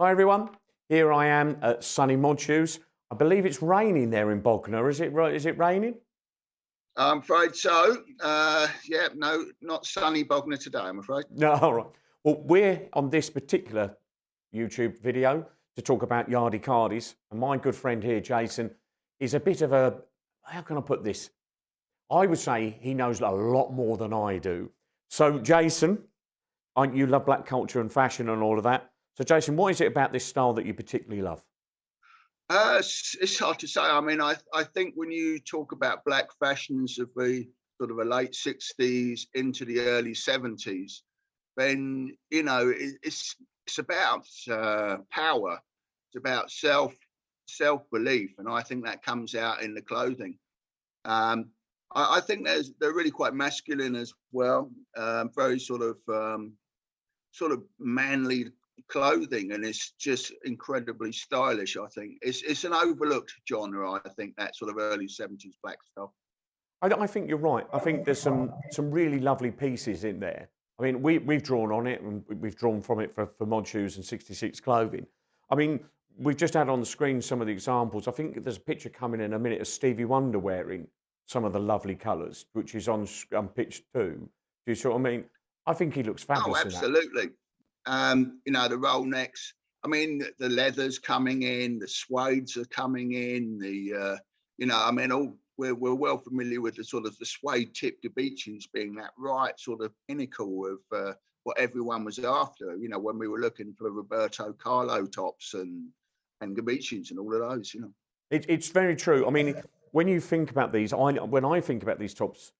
Hi everyone, here I am at sunny Mod Shoes. I believe it's raining there in Bognor. Is it right? Is it raining? I'm afraid so. Yeah, no, not sunny Bognor today, I'm afraid. No, all right. Well, we're on this particular YouTube video to talk about Yardie Cardies, and my good friend here, Jason, is a bit of a, how can I put this? I would say he knows a lot more than I do. So, Jason, you love black culture and fashion and all of that. So, Jason, what is it about this style that you particularly love? It's hard to say. I think when you talk about black fashions of the sort of the late 60s into the early 70s, then, it's about power. It's about self-belief. And I think that comes out in the clothing. Um, I think they're really quite masculine as well, very sort of manly clothing, and it's just incredibly stylish. I think it's an overlooked genre. I think that sort of early 70s black stuff. I think you're right. I think there's some really lovely pieces in there. I mean, we've drawn on it and we've drawn from it for Mod Shoes and 66 Clothing. I mean, we've just had on the screen some of the examples. I think there's a picture coming in a minute of Stevie Wonder wearing some of the lovely colours, which is on pitch two. Do you see what I mean? I think he looks Oh, fabulous in that. absolutely. The roll necks. I mean, the leathers coming in, the suedes are coming in. We're well familiar with the sort of the suede tip Gabiccis being that right sort of pinnacle of what everyone was after. When we were looking for Roberto Carlo tops and Gabiccis and all of those. It's very true. I mean, when you think about these, when I think about these tops,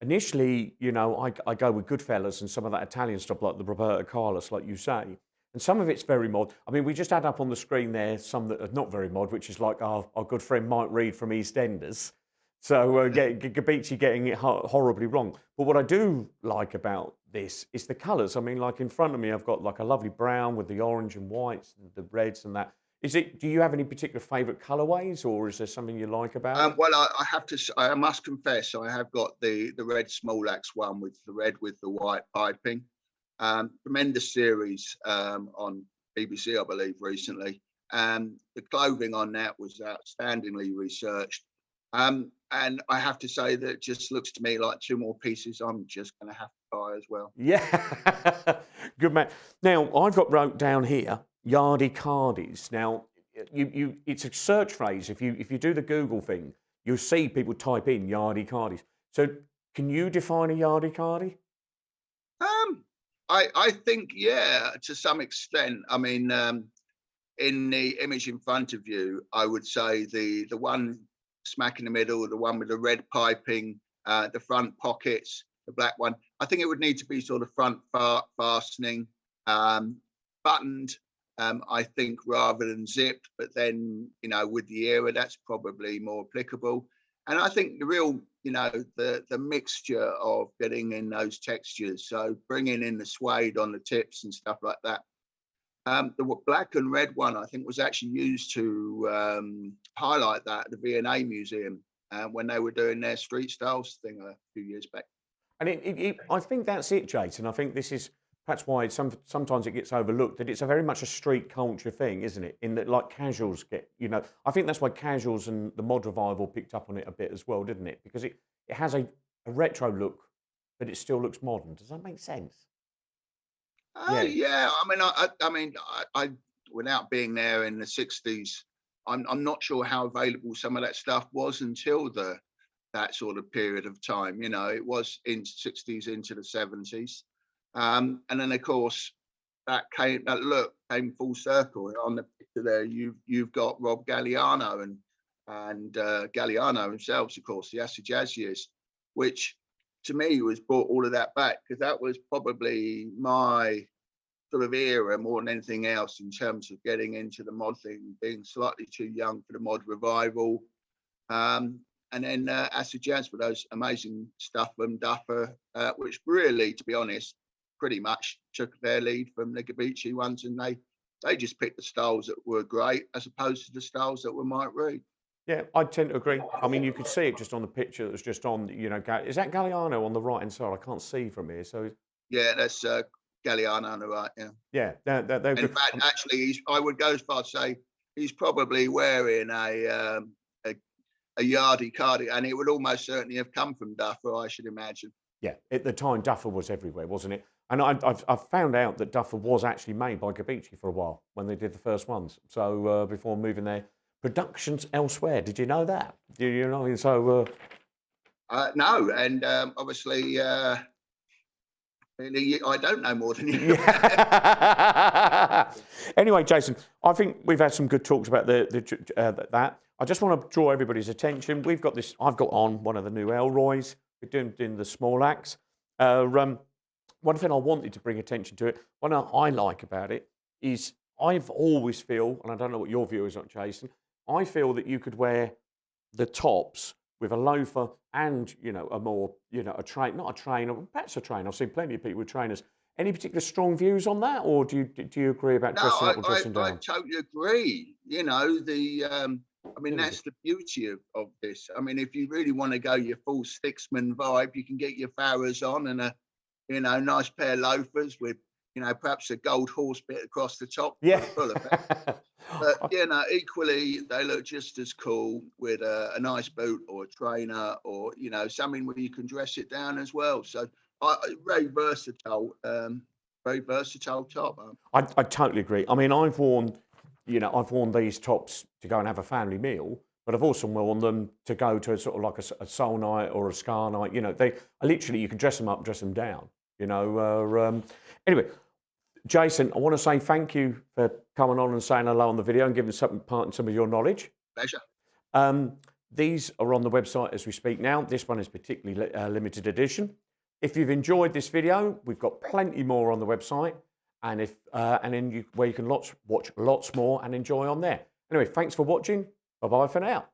initially, I go with Goodfellas and some of that Italian stuff like the Roberto Carlos, like you say. And some of it's very mod. I mean, we just had up on the screen there some that are not very mod, which is like our good friend Mike Reed from EastEnders. So Gabicci getting it horribly wrong. But what I do like about this is the colours. I mean, like in front of me, I've got like a lovely brown with the orange and whites, and the reds and that. Do you have any particular favourite colourways, or is there something you like about it? Well, I have to. I must confess, I have got the red small axe one with the red with the white piping. Tremendous series on BBC, I believe, recently. The clothing on that was outstandingly researched. And I have to say that it just looks to me like two more pieces I'm just going to have to buy as well. Yeah, good man. Now I've got wrote down here Yardie Cardies. Now it's a search phrase. If you do the Google thing, you'll see people type in Yardie Cardies. So can you define a Yardie Cardie? Um, I think, yeah, to some extent. I mean, in the image in front of you, I would say the one smack in the middle, the one with the red piping, the front pockets, the black one. I think it would need to be sort of front fastening, buttoned. I think rather than zipped, but then with the era, that's probably more applicable. And I think the real, the mixture of getting in those textures, so bringing in the suede on the tips and stuff like that. The black and red one, I think, was actually used to highlight that at the V&A Museum when they were doing their street styles thing a few years back. And I think that's it, Jason. I think this is perhaps why sometimes it gets overlooked, that it's a very much a street culture thing, isn't it? In that, like, casuals I think that's why casuals and the mod revival picked up on it a bit as well, didn't it? Because it has a retro look, but it still looks modern. Does that make sense? Yeah. Yeah, I without being there in the 60s, I'm not sure how available some of that stuff was until that sort of period of time. It was in 60s into the 70s. And then, of course, that look came full circle. On the picture there, you've got Rob Galliano and Galliano himself, of course, the acid jazz years, which to me was brought all of that back, because that was probably my sort of era more than anything else in terms of getting into the mod thing, being slightly too young for the mod revival. And then acid jazz with those amazing stuff from Duffer, which really, to be honest, pretty much took their lead from the Gabicci ones, and they just picked the styles that were great as opposed to the styles that were Mike Reed. Yeah, I tend to agree. I mean, you could see it just on the picture that was just on, is that Galliano on the right-hand side? I can't see from here, so... Yeah, that's Galliano on the right. Yeah. Yeah, they're In good. fact, actually, I would go as far to say he's probably wearing a Yardie Cardie, and it would almost certainly have come from Duffer, I should imagine. Yeah, at the time, Duffer was everywhere, wasn't it? And I've found out that Duffer was actually made by Gabicci for a while when they did the first ones. So before moving their productions elsewhere, did you know that? You know, so No, and obviously, really, I don't know more than you. yeah. Anyway, Jason, I think we've had some good talks about that. I just want to draw everybody's attention. We've got this. I've got on one of the new Elroys. We're doing the small axe. One thing I wanted to bring attention to it. What I like about it is I've always feel, and I don't know what your view is on Jason. I feel that you could wear the tops with a loafer and, you know, a more, you know, a train, not a trainer, perhaps a train. I've seen plenty of people with trainers. Any particular strong views on that, or do you agree about No, dressing up or dressing I down? totally agree. You know, I mean, Really good. that's the beauty of this. I mean, if you really want to go your full Sticksman vibe, you can get your Farrahs on and a, you know, nice pair of loafers with, you know, perhaps a gold horse bit across the top for Yeah. the full effect. But, you know, equally, they look just as cool with a nice boot or a trainer or, you know, something where you can dress it down as well. So, very versatile, top. I totally agree. I mean, I've worn, you know, I've worn these tops to go and have a family meal, but I've also worn them to go to a sort of like a soul night or a ska night. You know, they literally you can dress them up, dress them down. You know. Anyway, Jason, I want to say thank you for coming on and saying hello on the video and giving part in some of your knowledge. Pleasure. These are on the website as we speak now. This one is particularly limited edition. If you've enjoyed this video, we've got plenty more on the website, and where you can watch lots more and enjoy on there. Anyway, thanks for watching. Bye bye for now.